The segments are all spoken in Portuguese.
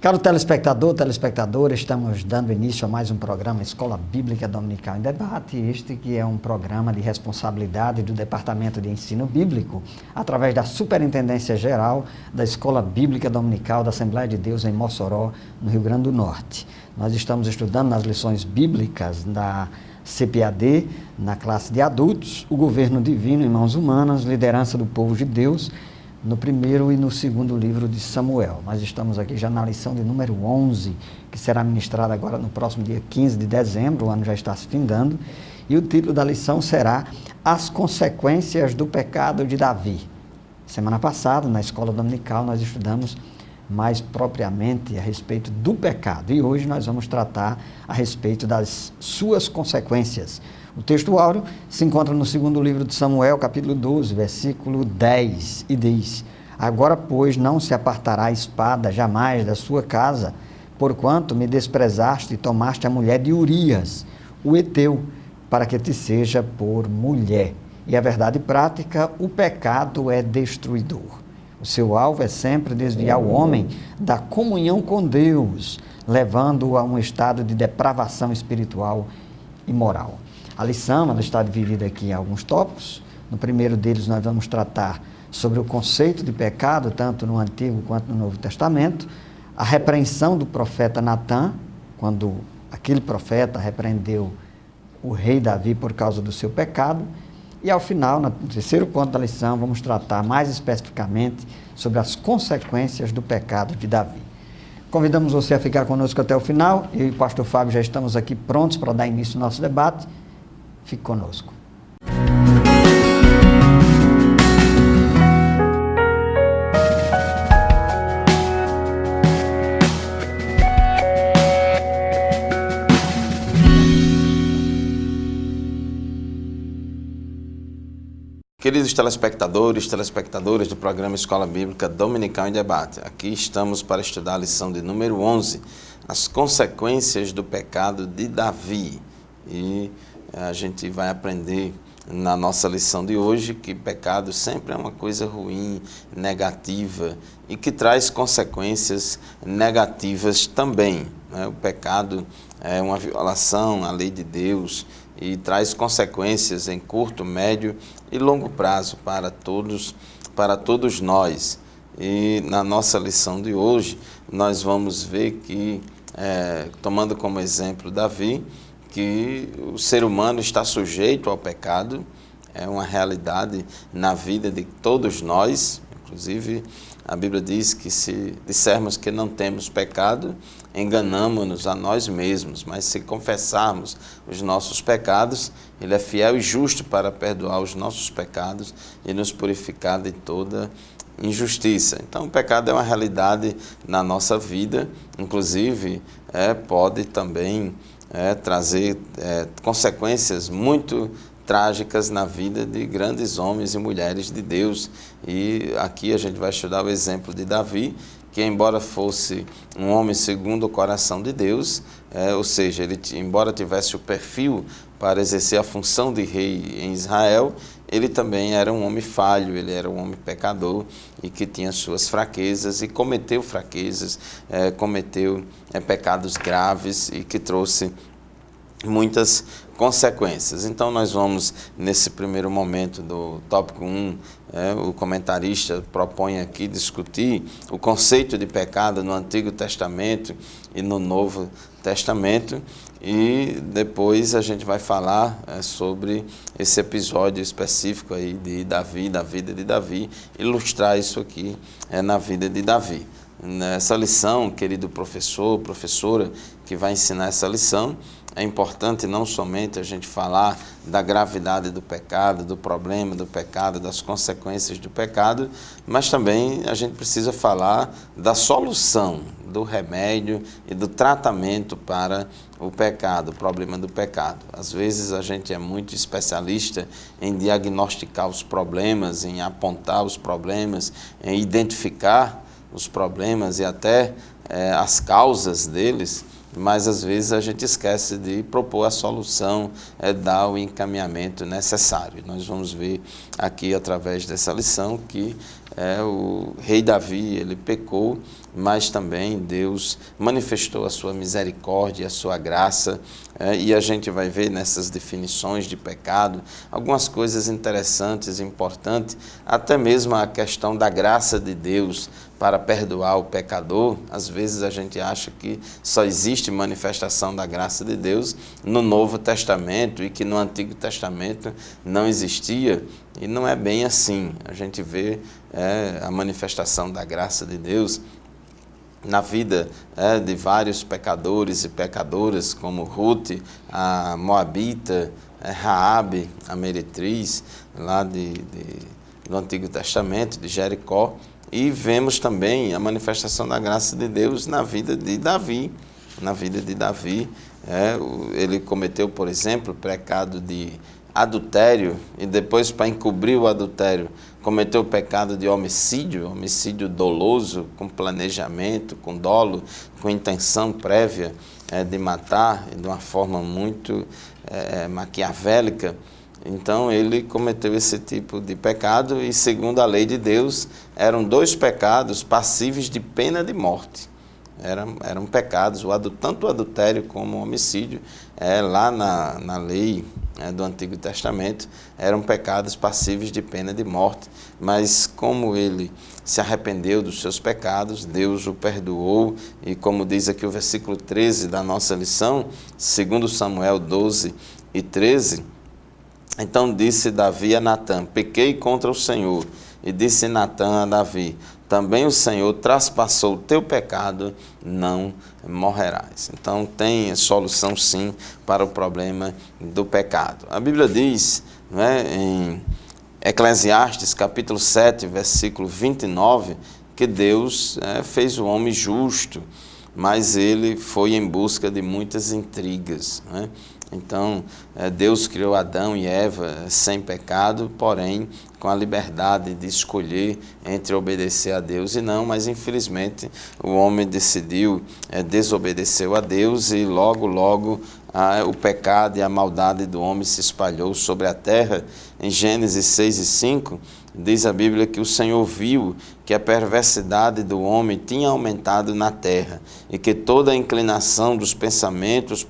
Caro telespectador, telespectadora, estamos dando início a mais um programa Escola Bíblica Dominical em Debate, este que é um programa de responsabilidade do Departamento de Ensino Bíblico, através da Superintendência Geral da Escola Bíblica Dominical da Assembleia de Deus em Mossoró, no Rio Grande do Norte. Nós estamos estudando nas lições bíblicas da CPAD, na classe de adultos, o governo divino em mãos humanas, liderança do povo de Deus, no primeiro e no segundo livro de Samuel. Nós estamos aqui já na lição de número 11, que será ministrada agora no próximo dia 15 de dezembro, o ano já está se findando, e o título da lição será As Consequências do Pecado de Davi. Semana passada, na escola dominical, nós estudamos mais propriamente a respeito do pecado, e hoje nós vamos tratar a respeito das suas consequências. O texto áureo se encontra no segundo livro de Samuel, capítulo 12, versículo 10, e diz: Agora, pois, não se apartará a espada jamais da sua casa, porquanto me desprezaste e tomaste a mulher de Urias, o heteu, para que te seja por mulher. E a verdade prática, o pecado é destruidor. O seu alvo é sempre desviar o homem da comunhão com Deus, levando-o a um estado de depravação espiritual e moral. A lição ela está dividida aqui em alguns tópicos. No primeiro deles nós vamos tratar sobre o conceito de pecado, tanto no Antigo quanto no Novo Testamento, a repreensão do profeta Natã, quando aquele profeta repreendeu o rei Davi por causa do seu pecado, e ao final, no terceiro ponto da lição, vamos tratar mais especificamente sobre as consequências do pecado de Davi. Convidamos você a ficar conosco até o final. Eu e o pastor Fábio já estamos aqui prontos para dar início ao nosso debate. Fique conosco. Queridos telespectadores, telespectadoras do programa Escola Bíblica Dominical em Debate, aqui estamos para estudar a lição de número 11, as consequências do pecado de Davi. E a gente vai aprender na nossa lição de hoje que pecado sempre é uma coisa ruim, negativa e que traz consequências negativas também, né? O pecado é uma violação à lei de Deus e traz consequências em curto, médio e longo prazo para todos nós. E na nossa lição de hoje, nós vamos ver que, tomando como exemplo Davi, que o ser humano está sujeito ao pecado, é uma realidade na vida de todos nós. Inclusive, a Bíblia diz que se dissermos que não temos pecado, enganamo-nos a nós mesmos, mas se confessarmos os nossos pecados, Ele é fiel e justo para perdoar os nossos pecados e nos purificar de toda injustiça. Então, o pecado é uma realidade na nossa vida, inclusive pode também trazer consequências muito trágicas na vida de grandes homens e mulheres de Deus. E aqui a gente vai estudar o exemplo de Davi, que embora fosse um homem segundo o coração de Deus, ou seja, ele embora tivesse o perfil para exercer a função de rei em Israel, ele também era um homem falho, ele era um homem pecador e que tinha suas fraquezas e cometeu fraquezas, cometeu pecados graves e que trouxe muitas consequências. Então nós vamos, nesse primeiro momento do tópico 1, o comentarista propõe aqui discutir o conceito de pecado no Antigo Testamento e no Novo Testamento, e depois a gente vai falar sobre esse episódio específico aí de Davi, da vida de Davi, ilustrar isso aqui na vida de Davi. Nessa lição, querido professor, professora, que vai ensinar essa lição, é importante não somente a gente falar da gravidade do pecado, do problema do pecado, das consequências do pecado, mas também a gente precisa falar da solução, do remédio e do tratamento para o pecado, o problema do pecado. Às vezes a gente é muito especialista em diagnosticar os problemas, em apontar os problemas, em identificar os problemas e até as causas deles, mas às vezes a gente esquece de propor a solução, dar o encaminhamento necessário. Nós vamos ver aqui através dessa lição que o rei Davi, ele pecou, mas também Deus manifestou a sua misericórdia, a sua graça, e a gente vai ver nessas definições de pecado algumas coisas interessantes, importantes, até mesmo a questão da graça de Deus para perdoar o pecador. Às vezes a gente acha que só existe manifestação da graça de Deus no Novo Testamento e que no Antigo Testamento não existia, e não é bem assim. A gente vê a manifestação da graça de Deus na vida de vários pecadores e pecadoras, como Ruth, a Moabita, Raabe, a meretriz, lá do Antigo Testamento, de Jericó. E vemos também a manifestação da graça de Deus na vida de Davi. Na vida de Davi, ele cometeu, por exemplo, o pecado de adultério, e depois, para encobrir o adultério, cometeu o pecado de homicídio doloso, com planejamento, com dolo, com intenção prévia de matar, de uma forma muito maquiavélica. Então ele cometeu esse tipo de pecado, e segundo a lei de Deus, eram 2 pecados passíveis de pena de morte. Eram pecados, tanto o adultério como o homicídio, lá na lei do Antigo Testamento, eram pecados passíveis de pena de morte. Mas como ele se arrependeu dos seus pecados, Deus o perdoou, e como diz aqui o versículo 13 da nossa lição, 2 Samuel 12:13, então disse Davi a Natã: pequei contra o Senhor. E disse Natã a Davi: também o Senhor traspassou o teu pecado, não morrerás. Então tem solução sim para o problema do pecado. A Bíblia diz, em Eclesiastes capítulo 7, versículo 29, que Deus fez o homem justo, mas ele foi em busca de muitas intrigas. Então, Deus criou Adão e Eva sem pecado, porém com a liberdade de escolher entre obedecer a Deus e não, mas infelizmente o homem decidiu desobedecer a Deus, e logo o pecado e a maldade do homem se espalhou sobre a terra. Em Gênesis 6:5, diz a Bíblia que o Senhor viu que a perversidade do homem tinha aumentado na terra, e que toda a inclinação dos pensamentos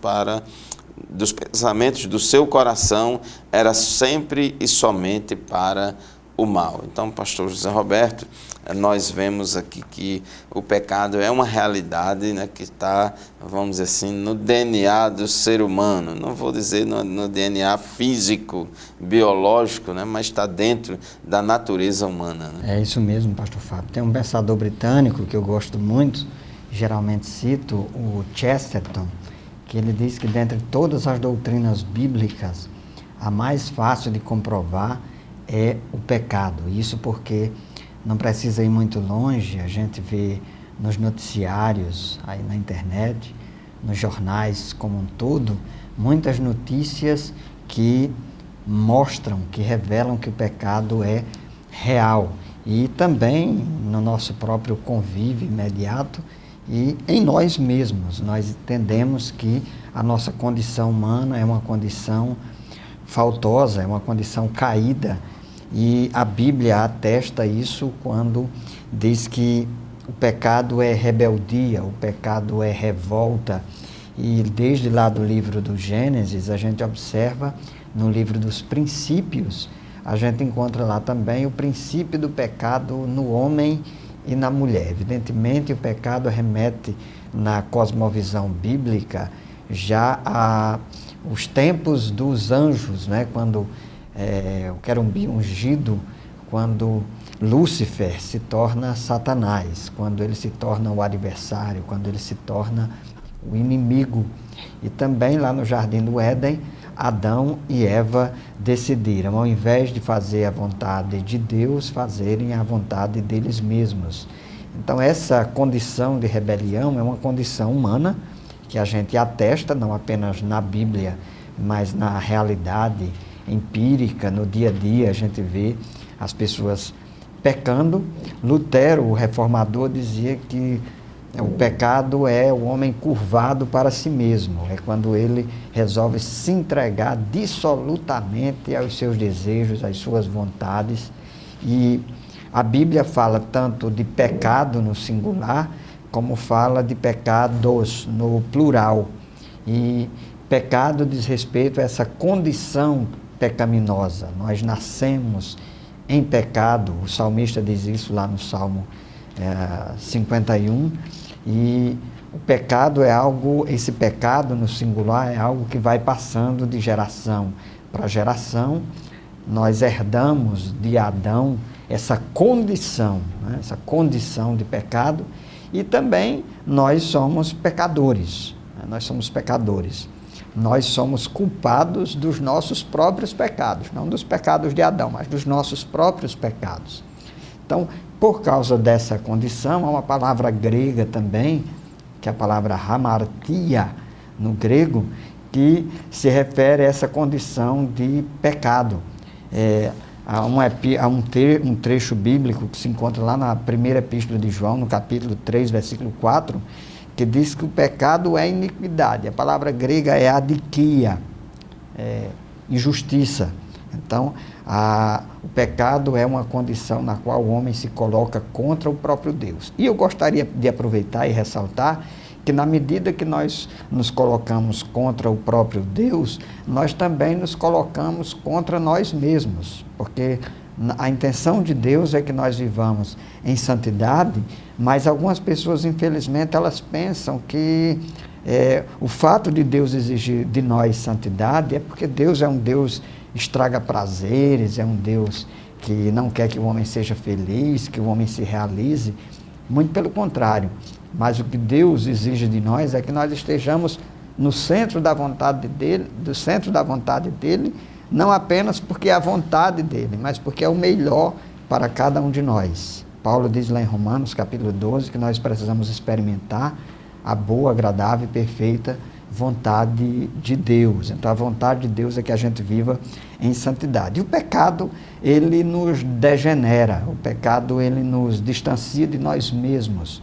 do seu coração era sempre e somente para o mal. Então, pastor José Roberto, nós vemos aqui que o pecado é uma realidade, que está, vamos dizer assim, no DNA do ser humano. Não vou dizer no DNA físico, biológico, mas está dentro da natureza humana. É isso mesmo, pastor Fábio. Tem um pensador britânico que eu gosto muito, geralmente cito, o Chesterton, que ele diz que dentre todas as doutrinas bíblicas, a mais fácil de comprovar é o pecado. Isso porque não precisa ir muito longe, a gente vê nos noticiários, aí na internet, nos jornais como um todo, muitas notícias que mostram, que revelam que o pecado é real. E também no nosso próprio convívio imediato, e em nós mesmos, nós entendemos que a nossa condição humana é uma condição faltosa, é uma condição caída, e a Bíblia atesta isso quando diz que o pecado é rebeldia, o pecado é revolta. E desde lá do livro do Gênesis, a gente observa no livro dos princípios, a gente encontra lá também o princípio do pecado no homem e na mulher. Evidentemente, o pecado remete, na cosmovisão bíblica, já a os tempos dos anjos, quando o querubim ungido, quando Lúcifer se torna Satanás, quando ele se torna o adversário, quando ele se torna o inimigo. E também lá no Jardim do Éden, Adão e Eva decidiram, ao invés de fazer a vontade de Deus, fazerem a vontade deles mesmos. Então essa condição de rebelião é uma condição humana que a gente atesta, não apenas na Bíblia, mas na realidade empírica, no dia a dia, a gente vê as pessoas pecando. Lutero, o reformador, dizia que O pecado é o homem curvado para si mesmo, é quando ele resolve se entregar dissolutamente aos seus desejos, às suas vontades. E a Bíblia fala tanto de pecado no singular, como fala de pecados no plural. E pecado diz respeito a essa condição pecaminosa. Nós nascemos em pecado, o salmista diz isso lá no Salmo 51, e o pecado é algo, esse pecado no singular é algo que vai passando de geração para geração. Nós herdamos de Adão essa condição, né? Essa condição de pecado, e também nós somos pecadores, né? Nós somos pecadores. Nós somos culpados dos nossos próprios pecados, não dos pecados de Adão, mas dos nossos próprios pecados. Então, por causa dessa condição, há uma palavra grega também, que é a palavra hamartia, no grego, que se refere a essa condição de pecado. Há um trecho bíblico que se encontra lá na primeira epístola de João, no capítulo 3, versículo 4, que diz que o pecado é iniquidade. A palavra grega é adikia, injustiça. Então, o pecado é uma condição na qual o homem se coloca contra o próprio Deus. E eu gostaria de aproveitar e ressaltar que na medida que nós nos colocamos contra o próprio Deus, nós também nos colocamos contra nós mesmos, porque a intenção de Deus é que nós vivamos em santidade, mas algumas pessoas, infelizmente, elas pensam que o fato de Deus exigir de nós santidade é porque Deus é um Deus estraga prazeres, é um Deus que não quer que o homem seja feliz, que o homem se realize. Muito pelo contrário. Mas o que Deus exige de nós é que nós estejamos no centro da vontade dele, não apenas porque é a vontade dele, mas porque é o melhor para cada um de nós. Paulo diz lá em Romanos, capítulo 12, que nós precisamos experimentar a boa, agradável e perfeita vontade de Deus. Então, a vontade de Deus é que a gente viva em santidade. E o pecado, ele nos degenera, o pecado, ele nos distancia de nós mesmos.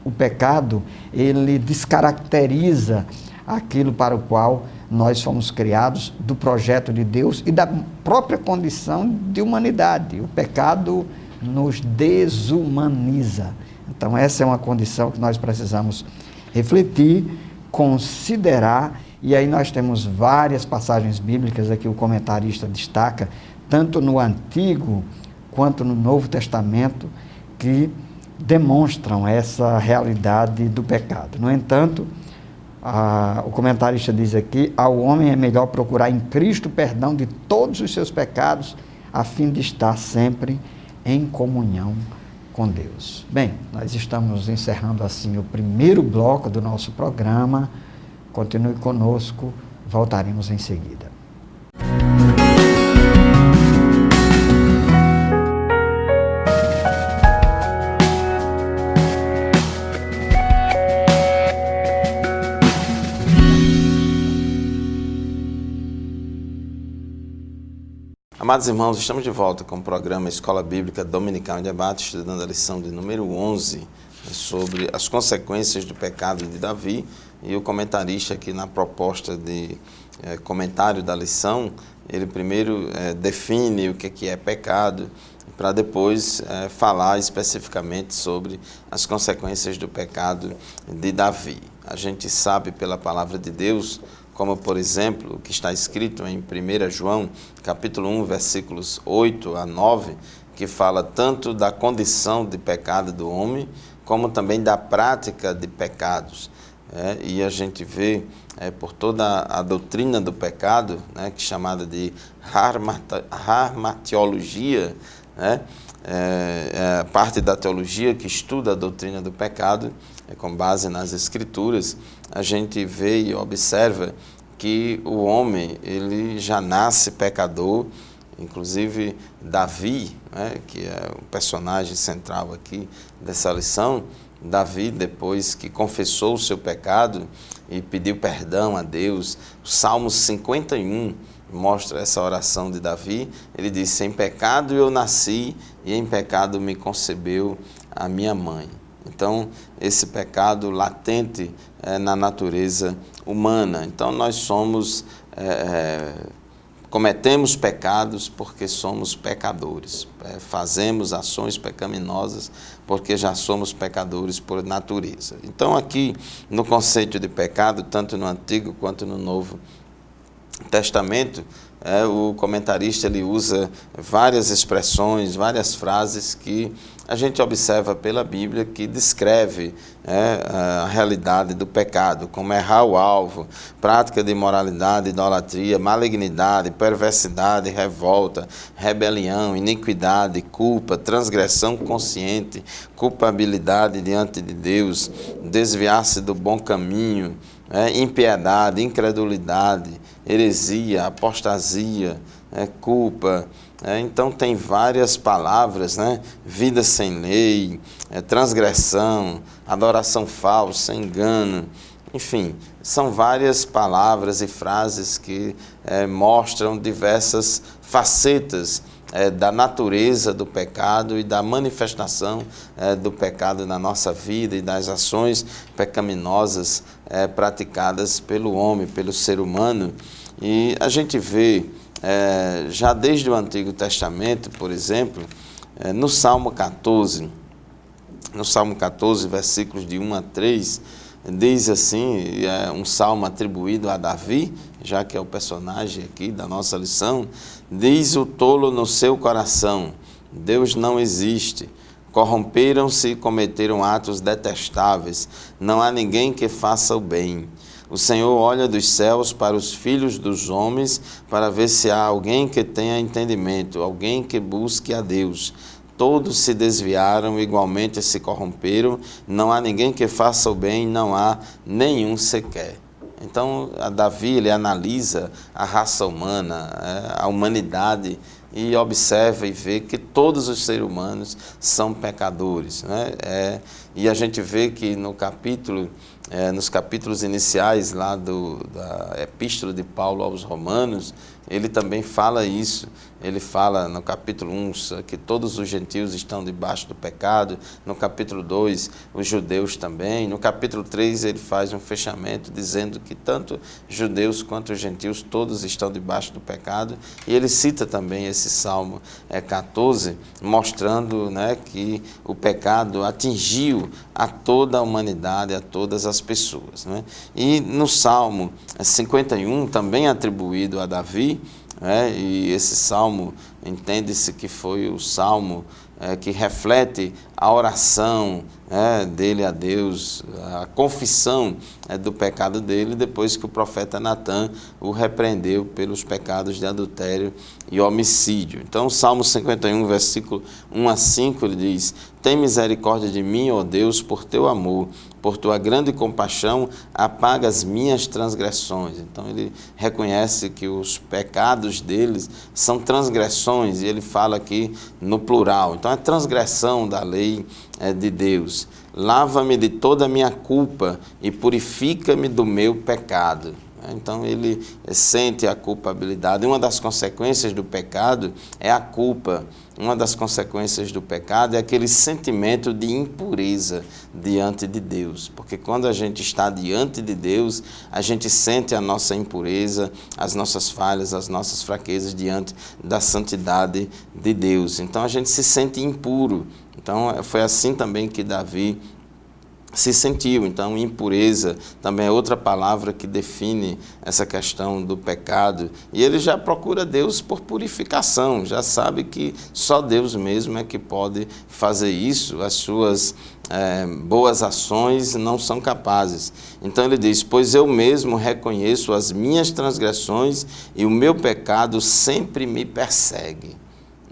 O pecado, ele descaracteriza aquilo para o qual nós fomos criados, do projeto de Deus e da própria condição de humanidade. O pecado nos desumaniza. Então, essa é uma condição que nós precisamos refletir, considerar, e aí nós temos várias passagens bíblicas aqui, o comentarista destaca, tanto no Antigo quanto no Novo Testamento, que demonstram essa realidade do pecado. No entanto, o comentarista diz aqui, ao homem é melhor procurar em Cristo perdão de todos os seus pecados, a fim de estar sempre em comunhão com Deus. Bem, nós estamos encerrando assim o primeiro bloco do nosso programa. Continue conosco, voltaremos em seguida. Amados irmãos, estamos de volta com o programa Escola Bíblica Dominical em Debate, estudando a lição de número 11, sobre as consequências do pecado de Davi, e o comentarista aqui na proposta de comentário da lição, ele primeiro define o que é pecado, para depois falar especificamente sobre as consequências do pecado de Davi. A gente sabe pela palavra de Deus, como, por exemplo, o que está escrito em 1 João, capítulo 1, versículos 8 a 9, que fala tanto da condição de pecado do homem, como também da prática de pecados. E a gente vê por toda a doutrina do pecado, que é chamada de harmatiologia, a parte da teologia que estuda a doutrina do pecado, com base nas Escrituras, a gente vê e observa que o homem ele já nasce pecador. Inclusive Davi, que é o personagem central aqui dessa lição, Davi, depois que confessou o seu pecado e pediu perdão a Deus, o Salmo 51 mostra essa oração de Davi. Ele disse: em pecado eu nasci e em pecado me concebeu a minha mãe. Então, esse pecado latente na natureza humana. Então, nós somos, cometemos pecados porque somos pecadores. Fazemos ações pecaminosas porque já somos pecadores por natureza. Então, aqui, no conceito de pecado, tanto no Antigo quanto no Novo Testamento, o comentarista ele usa várias expressões, várias frases que a gente observa pela Bíblia que descreve a realidade do pecado, como errar o alvo, prática de imoralidade, idolatria, malignidade, perversidade, revolta, rebelião, iniquidade, culpa, transgressão consciente, culpabilidade diante de Deus, desviar-se do bom caminho, impiedade, incredulidade, heresia, apostasia, culpa. Então tem várias palavras, vida sem lei, transgressão, adoração falsa, engano, enfim, são várias palavras e frases que mostram diversas facetas da natureza do pecado e da manifestação do pecado na nossa vida e das ações pecaminosas praticadas pelo homem, pelo ser humano. E a gente vê, já desde o Antigo Testamento, por exemplo, no Salmo 14, versículos de 1 a 3, diz assim, um salmo atribuído a Davi, já que é o personagem aqui da nossa lição, diz o tolo no seu coração, Deus não existe, corromperam-se e cometeram atos detestáveis, não há ninguém que faça o bem. O Senhor olha dos céus para os filhos dos homens, para ver se há alguém que tenha entendimento, alguém que busque a Deus. Todos se desviaram, igualmente se corromperam, não há ninguém que faça o bem, não há nenhum sequer. Então, Davi ele analisa a raça humana, a humanidade, e observa e vê que todos os seres humanos são pecadores. E a gente vê que nos capítulos iniciais lá da Epístola de Paulo aos Romanos, ele também fala isso. Ele fala no capítulo 1 que todos os gentios estão debaixo do pecado. No capítulo 2, os judeus também. No capítulo 3, ele faz um fechamento dizendo que tanto judeus quanto os gentios todos estão debaixo do pecado. E ele cita também esse Salmo 14, mostrando que o pecado atingiu a toda a humanidade, a todas as pessoas. E no Salmo 51, também atribuído a Davi, e esse salmo, entende-se que foi o salmo que reflete a oração dele a Deus, a confissão do pecado dele, depois que o profeta Natan o repreendeu pelos pecados de adultério e homicídio. Então, o Salmo 51, versículo 1 a 5, ele diz: tem misericórdia de mim, ó Deus, por teu amor, por tua grande compaixão, apaga as minhas transgressões. Então, ele reconhece que os pecados deles são transgressões, e ele fala aqui no plural. Então, é transgressão da lei de Deus. Lava-me de toda a minha culpa e purifica-me do meu pecado. Então ele sente a culpabilidade. Uma das consequências do pecado é a culpa. Uma das consequências do pecado é aquele sentimento de impureza diante de Deus. Porque quando a gente está diante de Deus, a gente sente a nossa impureza, as nossas falhas, as nossas fraquezas diante da santidade de Deus. Então a gente se sente impuro. Então foi assim também que Davi se sentiu. Então, impureza também é outra palavra que define essa questão do pecado. E ele já procura Deus por purificação, já sabe que só Deus mesmo é que pode fazer isso, as suas boas ações não são capazes. Então ele diz: pois eu mesmo reconheço as minhas transgressões e o meu pecado sempre me persegue.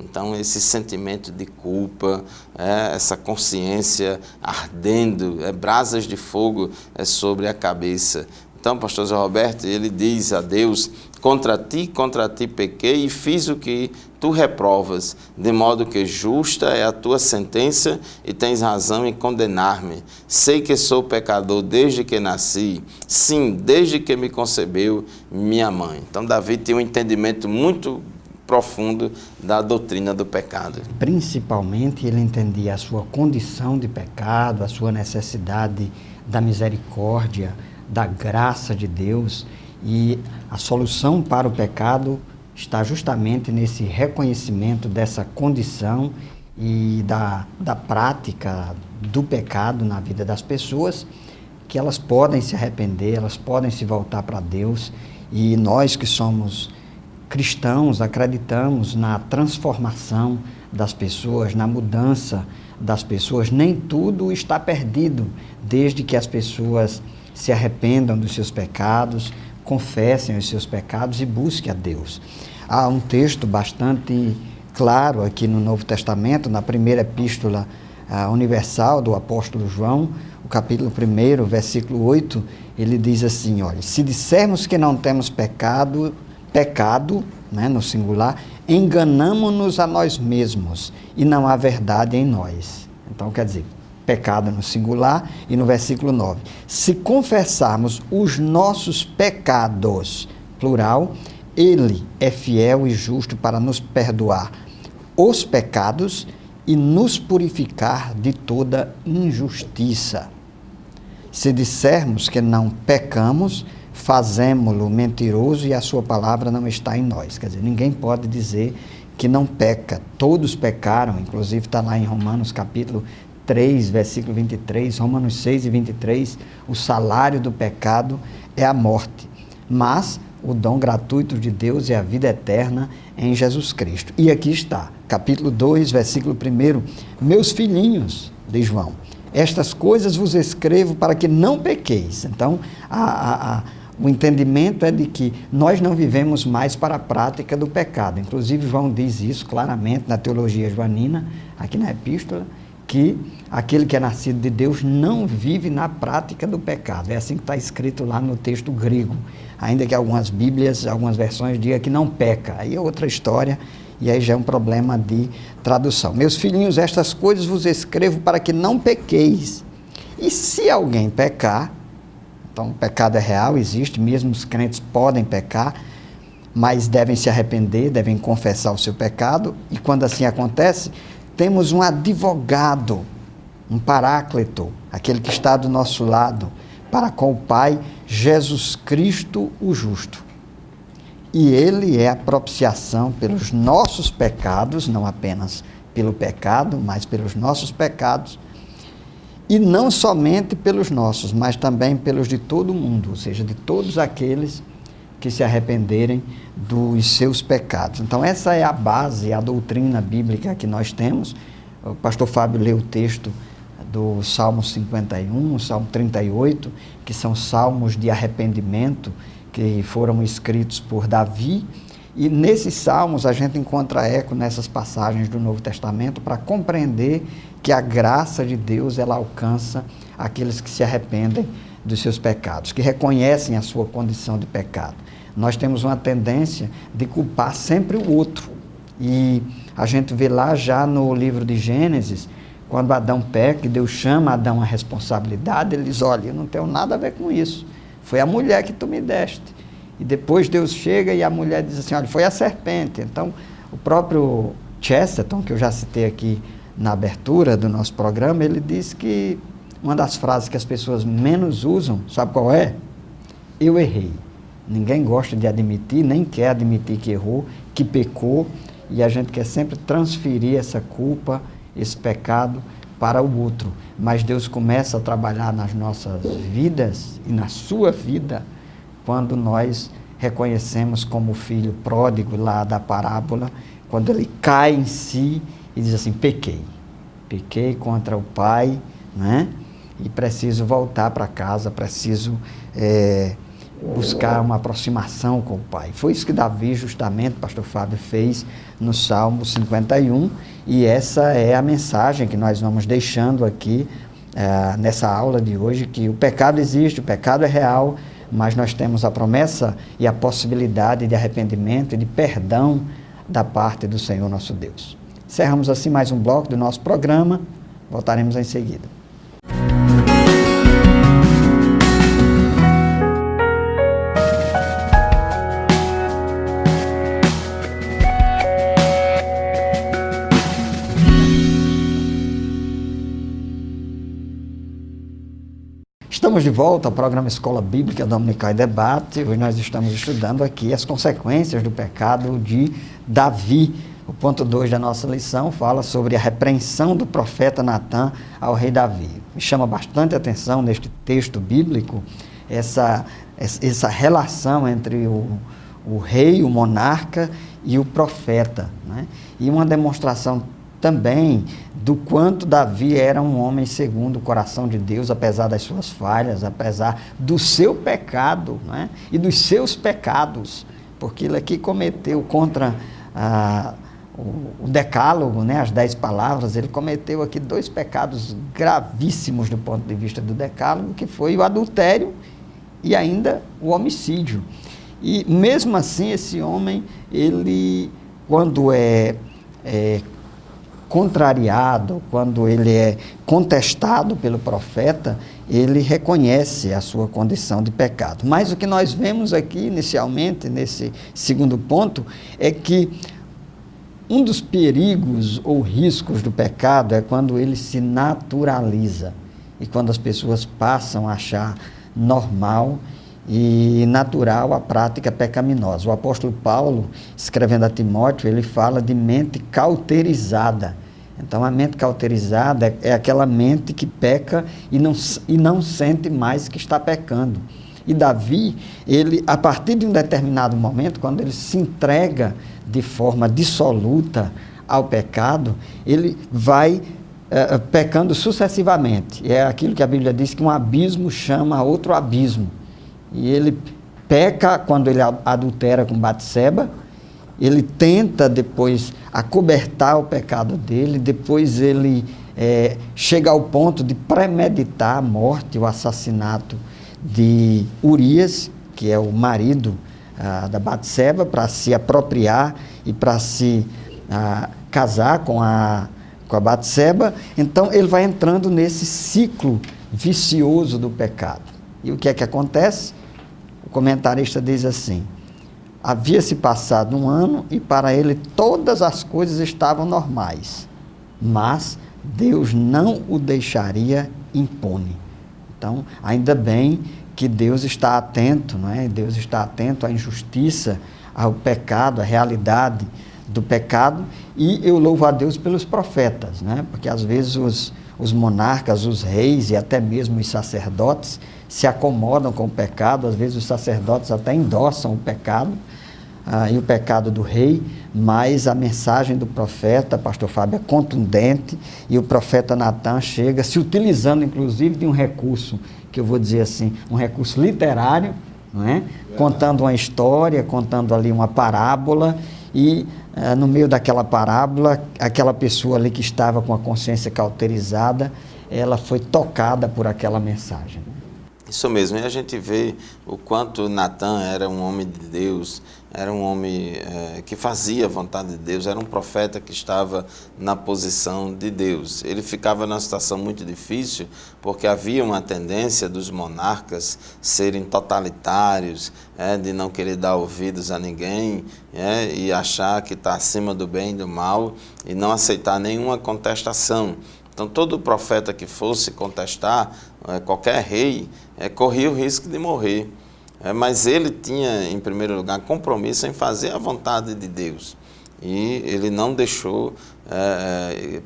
Então, esse sentimento de culpa, essa consciência ardendo, brasas de fogo sobre a cabeça. Então, pastor Zé Roberto, ele diz a Deus: contra ti pequei e fiz o que tu reprovas, de modo que justa é a tua sentença e tens razão em condenar-me. Sei que sou pecador desde que nasci, sim, desde que me concebeu minha mãe. Então, Davi tem um entendimento muito profundo da doutrina do pecado. Principalmente ele entendia a sua condição de pecado, a sua necessidade da misericórdia, da graça de Deus, e a solução para o pecado está justamente nesse reconhecimento dessa condição e da prática do pecado na vida das pessoas, que elas podem se arrepender, elas podem se voltar para Deus, e nós que somos cristãos acreditamos na transformação das pessoas, na mudança das pessoas. Nem tudo está perdido, desde que as pessoas se arrependam dos seus pecados, confessem os seus pecados e busquem a Deus. Há um texto bastante claro aqui no Novo Testamento, na primeira epístola universal do apóstolo João, o capítulo 1, versículo 8, ele diz assim, olha, se dissermos que não temos pecado, né, no singular, enganamo-nos a nós mesmos e não há verdade em nós. Então, quer dizer, pecado no singular, e no versículo 9, se confessarmos os nossos pecados, plural, ele é fiel e justo para nos perdoar os pecados e nos purificar de toda injustiça. Se dissermos que não pecamos, fazemo-lo mentiroso e a sua palavra não está em nós. Quer dizer, ninguém pode dizer que não peca. Todos pecaram, inclusive está lá em Romanos capítulo 3, versículo 23, Romanos 6 e 23, o salário do pecado é a morte, mas o dom gratuito de Deus é a vida eterna em Jesus Cristo. E aqui está, capítulo 2, versículo 1, meus filhinhos, diz João, estas coisas vos escrevo para que não pequeis. Então, o entendimento é de que nós não vivemos mais para a prática do pecado. Inclusive, João diz isso claramente na teologia joanina, aqui na epístola, que aquele que é nascido de Deus não vive na prática do pecado. É assim que está escrito lá no texto grego. Ainda que algumas bíblias, algumas versões digam que não peca. Aí é outra história, e aí já é um problema de tradução. Meus filhinhos, estas coisas vos escrevo para que não pequeis. E se alguém pecar, então o pecado é real, existe, mesmo os crentes podem pecar, mas devem se arrepender, devem confessar o seu pecado, e quando assim acontece, temos um advogado, um paráclito, aquele que está do nosso lado, para com o Pai, Jesus Cristo o justo. E ele é a propiciação pelos nossos pecados, não apenas pelo pecado, mas pelos nossos pecados, e não somente pelos nossos, mas também pelos de todo o mundo, ou seja, de todos aqueles que se arrependerem dos seus pecados. Então essa é a base, a doutrina bíblica que nós temos. O pastor Fábio leu o texto do Salmo 51, o Salmo 38, que são salmos de arrependimento, que foram escritos por Davi, e nesses salmos a gente encontra eco nessas passagens do Novo Testamento para compreender que a graça de Deus, ela alcança aqueles que se arrependem dos seus pecados, que reconhecem a sua condição de pecado. Nós temos uma tendência de culpar sempre o outro, e a gente vê lá já no livro de Gênesis, quando Adão peca e Deus chama Adão à responsabilidade, ele diz, olha, eu não tenho nada a ver com isso, foi a mulher que tu me deste. E depois Deus chega e a mulher diz assim, olha, foi a serpente. Então, o próprio Chesterton, que eu já citei aqui na abertura do nosso programa, ele diz que uma das frases que as pessoas menos usam, sabe qual é? Eu errei. Ninguém gosta de admitir, nem quer admitir que errou, que pecou, e a gente quer sempre transferir essa culpa, esse pecado para o outro. Mas Deus começa a trabalhar nas nossas vidas e na sua vida quando nós reconhecemos como o filho pródigo lá da parábola, quando ele cai em si e diz assim, pequei contra o pai, né? E preciso voltar para casa, preciso buscar uma aproximação com o pai. Foi isso que Davi, justamente, o pastor Fábio, fez no Salmo 51, e essa é a mensagem que nós vamos deixando aqui nessa aula de hoje, que o pecado existe, o pecado é real, mas nós temos a promessa e a possibilidade de arrependimento e de perdão da parte do Senhor nosso Deus. Encerramos assim mais um bloco do nosso programa, voltaremos em seguida. Estamos de volta ao programa Escola Bíblica Dominical e Debate. Hoje nós estamos estudando aqui as consequências do pecado de Davi. O ponto 2 da nossa lição fala sobre a repreensão do profeta Natã ao rei Davi. Me chama bastante atenção neste texto bíblico essa relação entre o rei, o monarca e o profeta, né? E uma demonstração também do quanto Davi era um homem segundo o coração de Deus, apesar das suas falhas, apesar do seu pecado, né? E dos seus pecados, porque ele aqui cometeu contra o decálogo, né? As 10 palavras, ele cometeu aqui 2 pecados gravíssimos do ponto de vista do decálogo, que foi o adultério e ainda o homicídio. E mesmo assim, esse homem, ele, quando é contrariado, quando ele é contestado pelo profeta, ele reconhece a sua condição de pecado. Mas o que nós vemos aqui, inicialmente, nesse segundo ponto, é que um dos perigos ou riscos do pecado é quando ele se naturaliza e quando as pessoas passam a achar normal e natural a prática pecaminosa. O apóstolo Paulo, escrevendo a Timóteo, ele fala de mente cauterizada. Então, a mente cauterizada é aquela mente que peca e não sente mais que está pecando. E Davi, ele, a partir de um determinado momento, quando ele se entrega de forma dissoluta ao pecado, ele vai pecando sucessivamente. É aquilo que a Bíblia diz que um abismo chama outro abismo. E ele peca quando ele adultera com Batseba, ele tenta depois acobertar o pecado dele, depois ele chega ao ponto de premeditar a morte, o assassinato de Urias, que é o marido da Batseba, para se apropriar e para se casar com a Batseba. Então ele vai entrando nesse ciclo vicioso do pecado. E o que é que acontece? O comentarista diz assim: havia-se passado 1 ano e para ele todas as coisas estavam normais, mas Deus não o deixaria impune. Então, ainda bem que Deus está atento, não é? Deus está atento à injustiça, ao pecado, à realidade do pecado, e eu louvo a Deus pelos profetas, né? Porque às vezes os monarcas, os reis e até mesmo os sacerdotes se acomodam com o pecado, às vezes os sacerdotes até endossam o pecado e o pecado do rei, mas a mensagem do profeta, pastor Fábio, é contundente, e o profeta Natã chega se utilizando inclusive de um recurso, que eu vou dizer assim, um recurso literário, não é? Contando uma história, contando ali uma parábola, e no meio daquela parábola, aquela pessoa ali que estava com a consciência cauterizada, ela foi tocada por aquela mensagem. Isso mesmo, e a gente vê o quanto Natã era um homem de Deus, era um homem que fazia a vontade de Deus, era um profeta que estava na posição de Deus. Ele ficava numa situação muito difícil, porque havia uma tendência dos monarcas serem totalitários, de não querer dar ouvidos a ninguém, e achar que está acima do bem e do mal, e não aceitar nenhuma contestação. Então, todo profeta que fosse contestar qualquer rei corria o risco de morrer. Mas ele tinha, em primeiro lugar, compromisso em fazer a vontade de Deus. E ele não deixou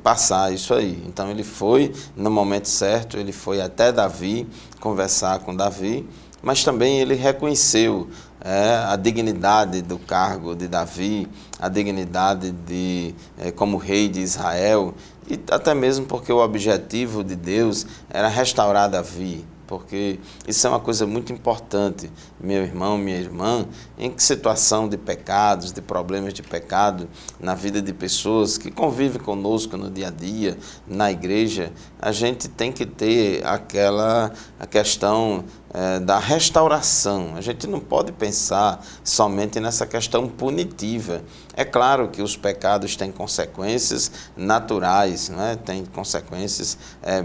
passar isso aí. Então, ele foi no momento certo, ele foi até Davi, conversar com Davi, mas também ele reconheceu a dignidade do cargo de Davi, a dignidade como rei de Israel, e até mesmo porque o objetivo de Deus era restaurar Davi, porque isso é uma coisa muito importante, meu irmão, minha irmã, em que situação de pecados, de problemas de pecado na vida de pessoas que convivem conosco no dia a dia, na igreja, a gente tem que ter a questão da restauração. A gente não pode pensar somente nessa questão punitiva. É claro que os pecados têm consequências naturais, né? Têm consequências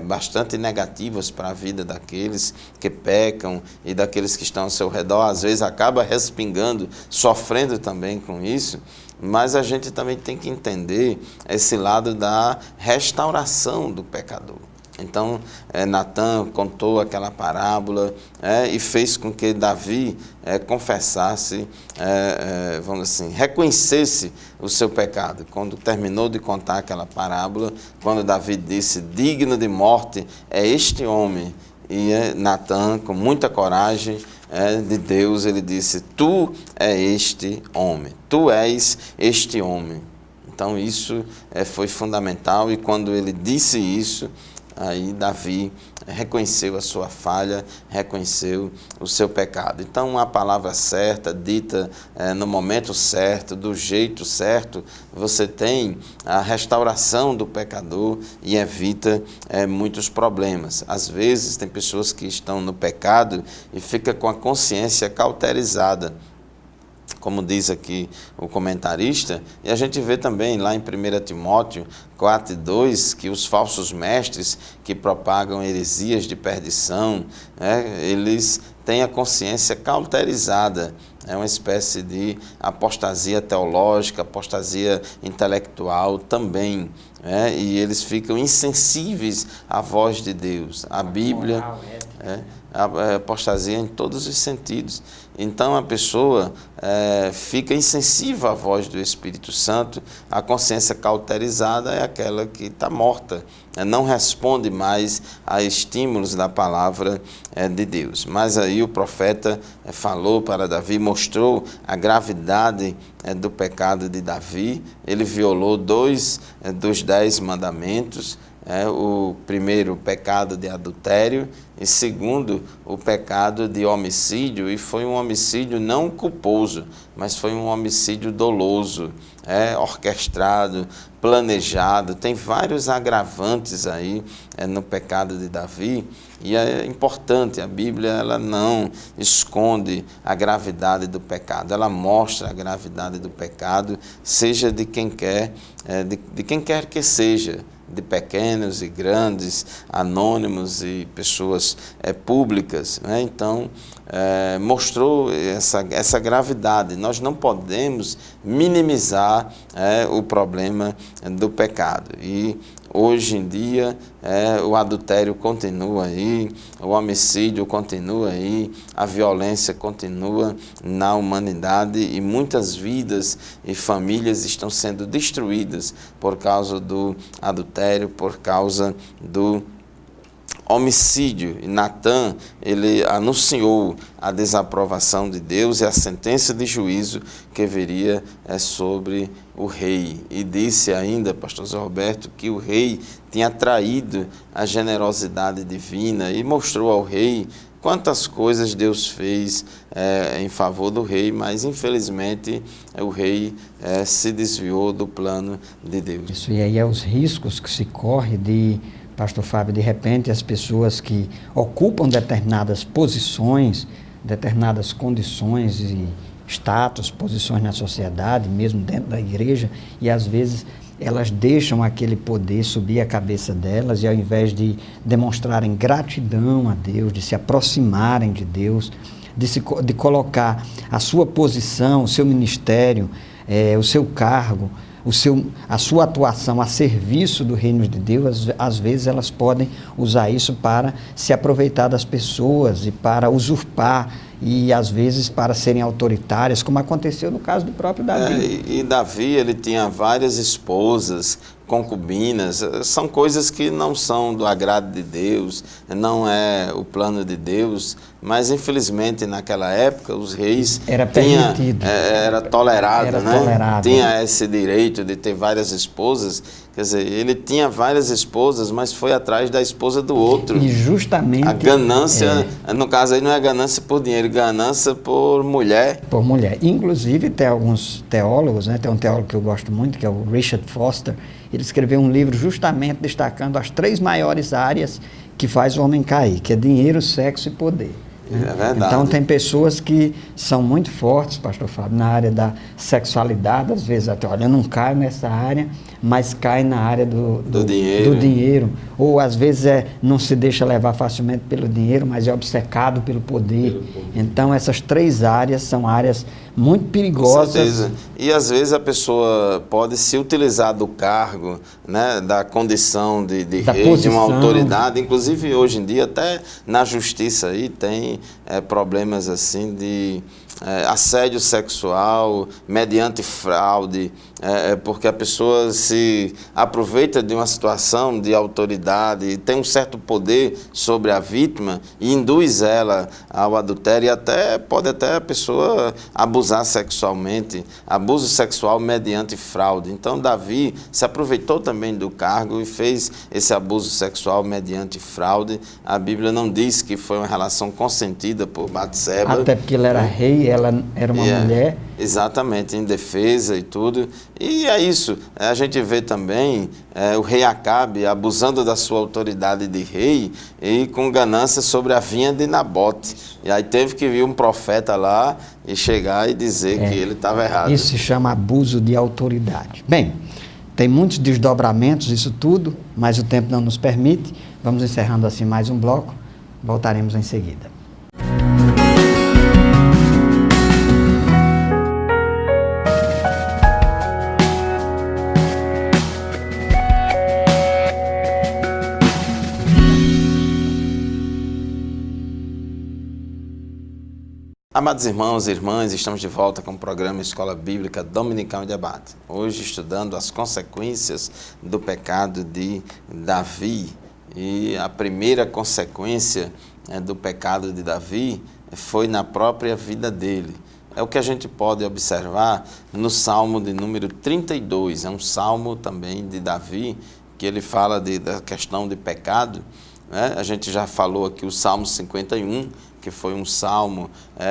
bastante negativas para a vida daqueles que pecam e daqueles que estão ao seu redor. Às vezes acaba respingando, sofrendo também com isso, mas a gente também tem que entender esse lado da restauração do pecador. Então, Natã contou aquela parábola e fez com que Davi confessasse, vamos assim, reconhecesse o seu pecado. Quando terminou de contar aquela parábola, quando Davi disse, digno de morte é este homem, e Natã, com muita coragem de Deus, ele disse, tu é este homem, tu és este homem. Então isso foi fundamental, e quando ele disse isso, aí Davi reconheceu a sua falha, reconheceu o seu pecado. Então, a palavra certa, dita no momento certo, do jeito certo, você tem a restauração do pecador e evita muitos problemas. Às vezes, tem pessoas que estão no pecado e ficam com a consciência cauterizada, como diz aqui o comentarista, e a gente vê também lá em 1 Timóteo 4:2, que os falsos mestres que propagam heresias de perdição, eles têm a consciência cauterizada, é uma espécie de apostasia teológica, apostasia intelectual também, e eles ficam insensíveis à voz de Deus, à Bíblia, a apostasia em todos os sentidos. Então a pessoa fica insensível à voz do Espírito Santo, a consciência cauterizada é aquela que está morta, não responde mais a estímulos da palavra de Deus. Mas aí o profeta falou para Davi, mostrou a gravidade do pecado de Davi. Ele violou 2 dos 10 mandamentos, o primeiro, o pecado de adultério, e segundo, o pecado de homicídio, e foi um homicídio não culposo, mas foi um homicídio doloso, orquestrado, planejado. Tem vários agravantes aí no pecado de Davi, e é importante, a Bíblia ela não esconde a gravidade do pecado, ela mostra a gravidade do pecado, seja de quem quer, de quem quer que seja, de pequenos e grandes, anônimos e pessoas públicas, Então, mostrou essa gravidade. Nós não podemos minimizar o problema do pecado. E hoje em dia o adultério continua aí, o homicídio continua aí, a violência continua na humanidade, e muitas vidas e famílias estão sendo destruídas por causa do adultério, por causa do homicídio. E Natã, ele anunciou a desaprovação de Deus e a sentença de juízo que viria sobre o rei. E disse ainda, pastor Zé Roberto, que o rei tinha traído a generosidade divina, e mostrou ao rei quantas coisas Deus fez em favor do rei, mas infelizmente o rei se desviou do plano de Deus. Isso, e aí é os riscos que se corre de, pastor Fábio, de repente as pessoas que ocupam determinadas posições, determinadas condições e status, posições na sociedade, mesmo dentro da igreja, e às vezes elas deixam aquele poder subir a cabeça delas, e ao invés de demonstrarem gratidão a Deus, de se aproximarem de Deus, de colocar a sua posição, o seu ministério, o seu cargo, a sua atuação a serviço do reino de Deus, às vezes elas podem usar isso para se aproveitar das pessoas e para usurpar, e às vezes para serem autoritárias, como aconteceu no caso do próprio Davi. E Davi, ele tinha várias esposas, concubinas, são coisas que não são do agrado de Deus, não é o plano de Deus, mas infelizmente naquela época os reis era permitido, era tolerado, era né? Tolerado. Tinha esse direito de ter várias esposas, quer dizer, ele tinha várias esposas, mas foi atrás da esposa do outro. E justamente a ganância, no caso aí não é ganância por dinheiro, ganância por mulher. Por mulher. Inclusive tem alguns teólogos, tem um teólogo que eu gosto muito, que é o Richard Foster. Ele escreveu um livro justamente destacando as 3 maiores áreas que faz o homem cair, que é dinheiro, sexo e poder. É verdade. Então tem pessoas que são muito fortes, pastor Fábio, na área da sexualidade, às vezes até, olha, eu não caio nessa área, mas cai na área do dinheiro. do dinheiro. Ou às vezes não se deixa levar facilmente pelo dinheiro, mas é obcecado pelo poder. Então essas 3 áreas são áreas muito perigosas. Com certeza. E às vezes a pessoa pode se utilizar do cargo, né, da condição de rei, posição, de uma autoridade. Inclusive hoje em dia até na justiça aí tem problemas assim de assédio sexual mediante fraude, porque a pessoa se aproveita de uma situação de autoridade, tem um certo poder sobre a vítima e induz ela ao adultério e pode até a pessoa abusar sexualmente, abuso sexual mediante fraude. Então Davi se aproveitou também do cargo e fez esse abuso sexual mediante fraude. A Bíblia não diz que foi uma relação consentida por Batseba. Até porque ele era rei, ela era uma mulher. Exatamente, em defesa e tudo. E é isso. A gente vê também o rei Acabe abusando da sua autoridade de rei e com ganância sobre a vinha de Nabote. E aí teve que vir um profeta lá e chegar e dizer que ele estava errado. Isso se chama abuso de autoridade. Bem, tem muitos desdobramentos, isso tudo, mas o tempo não nos permite. Vamos encerrando assim mais um bloco. Voltaremos em seguida. Amados irmãos e irmãs, estamos de volta com o programa Escola Bíblica Dominical em Debate. Hoje estudando as consequências do pecado de Davi. E a primeira consequência do pecado de Davi foi na própria vida dele. É o que a gente pode observar no Salmo de número 32. É um salmo também de Davi, que ele fala da questão de pecado. A gente já falou aqui o Salmo 51, que foi um salmo,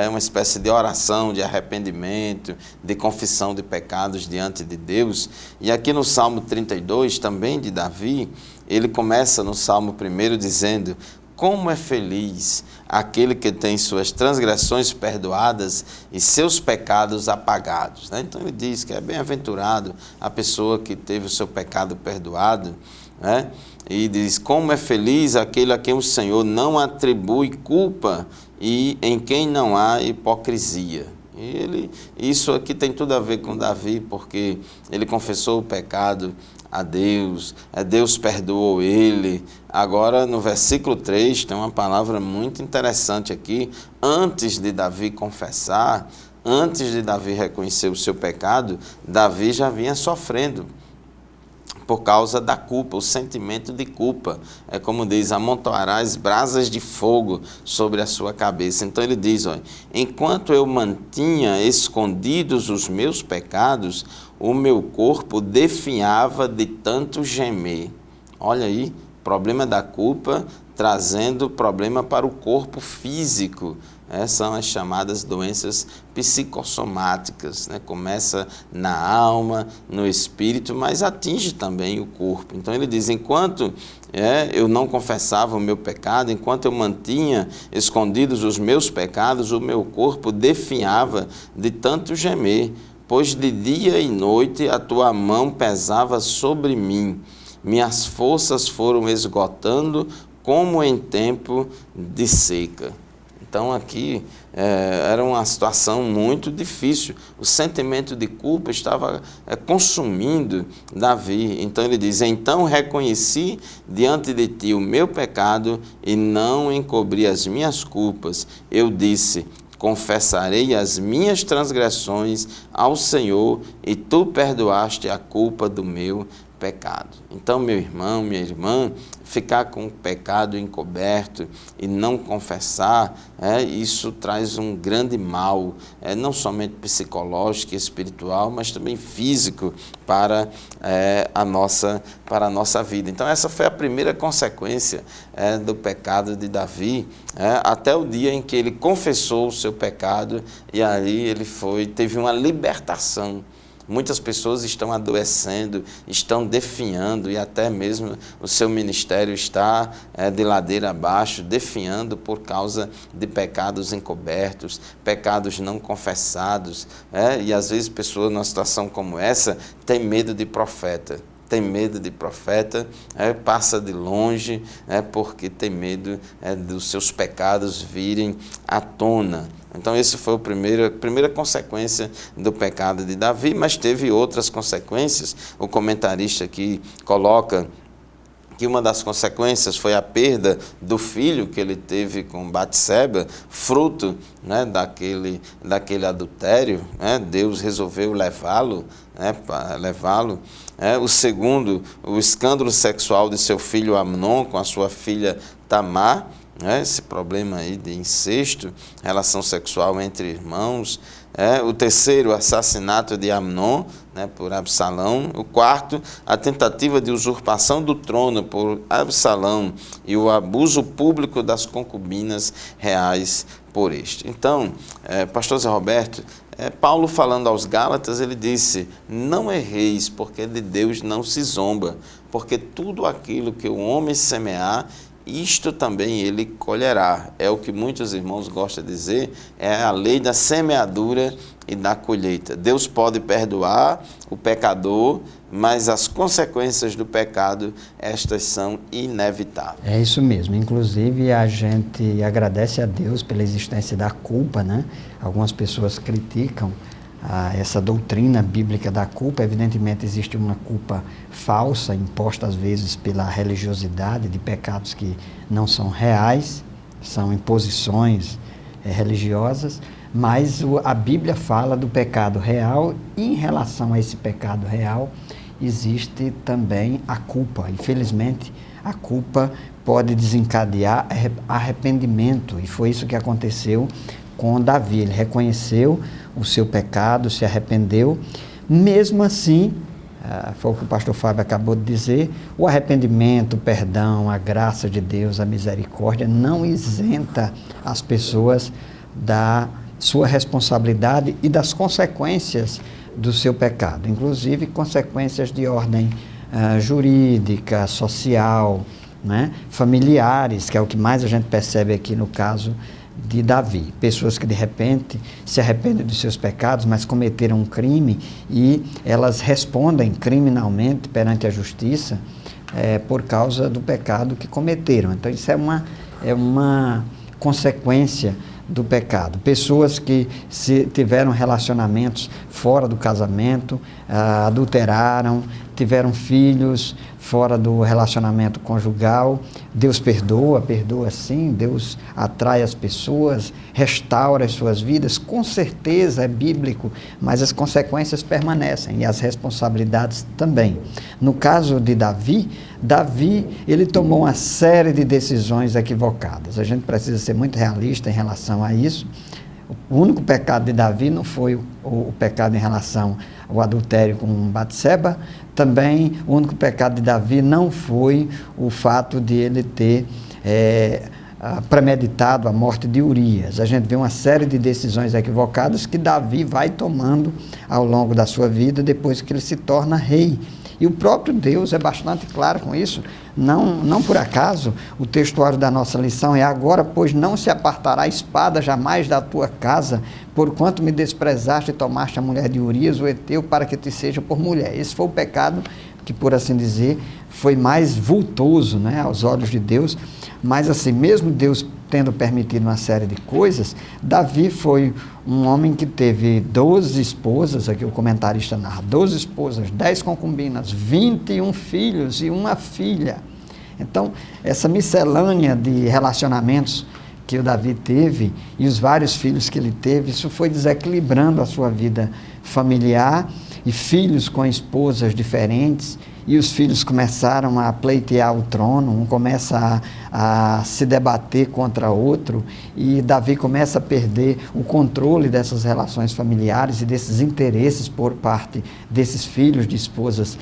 uma espécie de oração de arrependimento, de confissão de pecados diante de Deus. E aqui no Salmo 32, também de Davi, ele começa no Salmo 1 dizendo: como é feliz aquele que tem suas transgressões perdoadas e seus pecados apagados. Então ele diz que é bem-aventurado a pessoa que teve o seu pecado perdoado, e diz: como é feliz aquele a quem o Senhor não atribui culpa e em quem não há hipocrisia. Isso aqui tem tudo a ver com Davi, porque ele confessou o pecado a Deus, Deus perdoou ele. Agora no versículo 3 tem uma palavra muito interessante aqui. Antes de Davi confessar, antes de Davi reconhecer o seu pecado, Davi já vinha sofrendo por causa da culpa, o sentimento de culpa. É como diz: amontoarás brasas de fogo sobre a sua cabeça. Então ele diz: olha, enquanto eu mantinha escondidos os meus pecados, o meu corpo definhava de tanto gemer. Olha aí, problema da culpa trazendo problema para o corpo físico. São as chamadas doenças psicossomáticas, Começa na alma, no espírito, mas atinge também o corpo. Então ele diz: enquanto eu não confessava o meu pecado, enquanto eu mantinha escondidos os meus pecados, o meu corpo definhava de tanto gemer, pois de dia e noite a tua mão pesava sobre mim, minhas forças foram esgotando como em tempo de seca. Então aqui era uma situação muito difícil. O sentimento de culpa estava consumindo Davi. Então ele diz: então reconheci diante de ti o meu pecado e não encobri as minhas culpas. Eu disse: confessarei as minhas transgressões ao Senhor e tu perdoaste a culpa do meu pecado. Então, meu irmão, minha irmã, ficar com o pecado encoberto e não confessar, isso traz um grande mal, não somente psicológico e espiritual, mas também físico para a nossa vida. Então essa foi a primeira consequência do pecado de Davi, até o dia em que ele confessou o seu pecado e ali ele teve uma libertação. Muitas pessoas estão adoecendo, estão definhando e até mesmo o seu ministério está de ladeira abaixo, definhando por causa de pecados encobertos, pecados não confessados. E às vezes pessoas numa situação como essa têm medo de profeta. tem medo de profeta, passa de longe, porque tem medo dos seus pecados virem à tona. Então, essa foi a primeira consequência do pecado de Davi, mas teve outras consequências. O comentarista aqui coloca que uma das consequências foi a perda do filho que ele teve com Batseba, fruto, né, daquele adultério. Deus resolveu levá-lo. O segundo, o escândalo sexual de seu filho Amnon com a sua filha Tamar, esse problema aí de incesto, relação sexual entre irmãos. O terceiro, o assassinato de Amnon, por Absalão. O quarto, a tentativa de usurpação do trono por Absalão e o abuso público das concubinas reais por este. Então, pastor Zé Roberto, Paulo falando aos Gálatas, ele disse: não erreis, porque de Deus não se zomba, porque tudo aquilo que o homem semear, isto também ele colherá. É o que muitos irmãos gostam de dizer, é a lei da semeadura e da colheita. Deus pode perdoar o pecador, mas as consequências do pecado, estas são inevitáveis. É isso mesmo. Inclusive, a gente agradece a Deus pela existência da culpa, né? Algumas pessoas criticam essa doutrina bíblica da culpa. Evidentemente, existe uma culpa falsa, imposta às vezes pela religiosidade, de pecados que não são reais, são imposições religiosas, mas a Bíblia fala do pecado real, e em relação a esse pecado real, existe também a culpa. Infelizmente, a culpa pode desencadear arrependimento, e foi isso que aconteceu com Davi. Ele reconheceu o seu pecado, se arrependeu. Mesmo assim, foi o que o pastor Fábio acabou de dizer, o arrependimento, o perdão, a graça de Deus, a misericórdia não isenta as pessoas da sua responsabilidade e das consequências do seu pecado, inclusive consequências de ordem jurídica, social, né, familiares, que é o que mais a gente percebe aqui no caso de Davi. Pessoas que de repente se arrependem dos seus pecados, mas cometeram um crime e elas respondem criminalmente perante a justiça por causa do pecado que cometeram. Então isso é uma consequência do pecado. Pessoas que tiveram relacionamentos fora do casamento, adulteraram, tiveram filhos fora do relacionamento conjugal, Deus perdoa sim, Deus atrai as pessoas, restaura as suas vidas, com certeza é bíblico, mas as consequências permanecem e as responsabilidades também. No caso de Davi, ele tomou uma série de decisões equivocadas. A gente precisa ser muito realista em relação a isso. O único pecado de Davi não foi o pecado em relação ao adultério com Batseba. Também o único pecado de Davi não foi o fato de ele ter premeditado a morte de Urias. A gente vê uma série de decisões equivocadas que Davi vai tomando ao longo da sua vida depois que ele se torna rei. E o próprio Deus é bastante claro com isso. Não por acaso, o textuário da nossa lição é: agora, pois, não se apartará a espada jamais da tua casa, porquanto me desprezaste e tomaste a mulher de Urias, o heteu, para que te seja por mulher. Esse foi o pecado que, por assim dizer, foi mais vultoso, né, aos olhos de Deus. Mas assim, mesmo Deus tendo permitido uma série de coisas, Davi foi um homem que teve 12 esposas, aqui o comentarista narra, 12 esposas, 10 concubinas, 21 filhos e uma filha. Então, essa miscelânea de relacionamentos que o Davi teve e os vários filhos que ele teve, isso foi desequilibrando a sua vida familiar, e filhos com esposas diferentes, e os filhos começaram a pleitear o trono, um começa a se debater contra outro, e Davi começa a perder o controle dessas relações familiares e desses interesses por parte desses filhos de esposas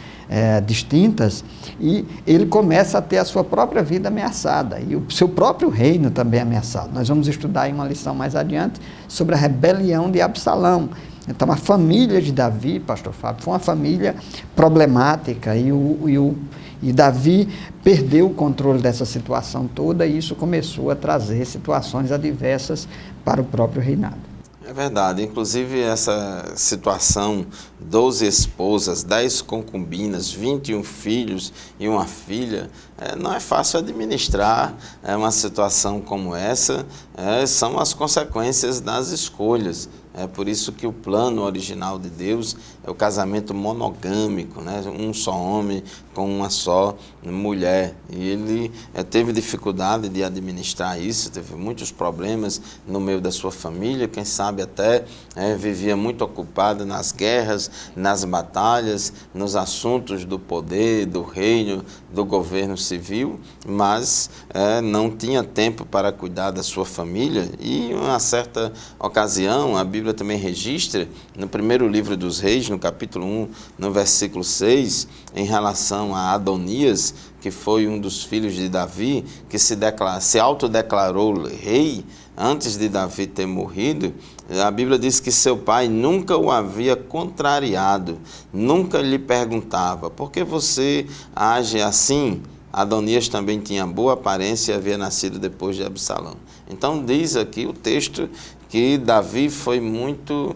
distintas, e ele começa a ter a sua própria vida ameaçada, e o seu próprio reino também ameaçado. Nós vamos estudar em uma lição mais adiante sobre a rebelião de Absalão. Então, a família de Davi, pastor Fábio, foi uma família problemática, e Davi perdeu o controle dessa situação toda, e isso começou a trazer situações adversas para o próprio reinado. É verdade, inclusive essa situação, 12 esposas, 10 concubinas, 21 filhos e uma filha, não é fácil administrar uma situação como essa, são as consequências das escolhas. É por isso que o plano original de Deus é o casamento monogâmico, né? Um só homem com uma só mulher. E ele teve dificuldade de administrar isso, teve muitos problemas no meio da sua família, quem sabe até vivia muito ocupado nas guerras, nas batalhas, nos assuntos do poder, do reino, do governo civil, mas não tinha tempo para cuidar da sua família. E em uma certa ocasião, a Bíblia também registra, no primeiro livro dos Reis, no capítulo 1, no versículo 6, em relação a Adonias, que foi um dos filhos de Davi, que se autodeclarou rei antes de Davi ter morrido. A Bíblia diz que seu pai nunca o havia contrariado, nunca lhe perguntava: por que você age assim? Adonias também tinha boa aparência e havia nascido depois de Absalão. Então diz aqui o texto que Davi foi muito,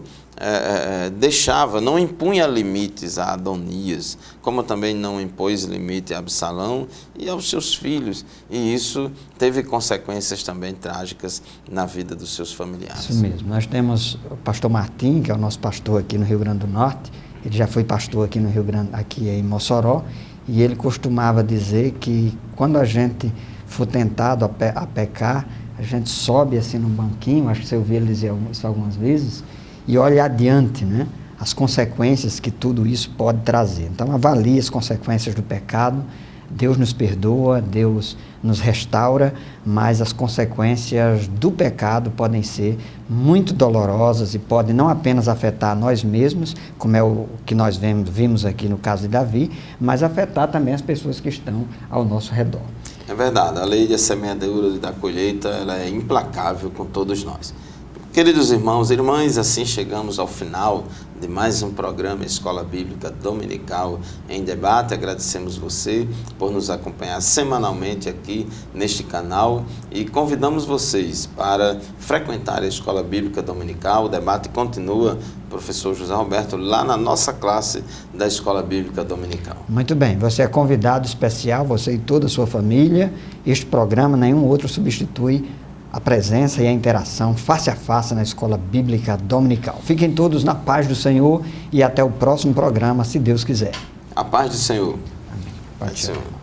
não impunha limites a Adonias, como também não impôs limite a Absalão e aos seus filhos. E isso teve consequências também trágicas na vida dos seus familiares. Isso mesmo. Nós temos o pastor Martim, que é o nosso pastor aqui no Rio Grande do Norte. Ele já foi pastor aqui no Rio Grande, aqui em Mossoró, e ele costumava dizer que quando a gente for tentado a pecar, a gente sobe assim no banquinho, acho que você ouviu ele dizer isso algumas vezes, e olha adiante, né? As consequências que tudo isso pode trazer. Então avalie as consequências do pecado. Deus nos perdoa, Deus nos restaura, mas as consequências do pecado podem ser muito dolorosas e podem não apenas afetar nós mesmos, como é o que nós vimos aqui no caso de Davi, mas afetar também as pessoas que estão ao nosso redor. É verdade, a lei da semeadura e da colheita, ela é implacável com todos nós. Queridos irmãos e irmãs, assim chegamos ao final de mais um programa Escola Bíblica Dominical em Debate. Agradecemos você por nos acompanhar semanalmente aqui neste canal e convidamos vocês para frequentar a Escola Bíblica Dominical. O debate continua, professor José Roberto, lá na nossa classe da Escola Bíblica Dominical. Muito bem, você é convidado especial, você e toda a sua família. Este programa, nenhum outro substitui a presença e a interação face a face na Escola Bíblica Dominical. Fiquem todos na paz do Senhor e até o próximo programa, se Deus quiser. A paz do Senhor. Amém. Paz do Senhor.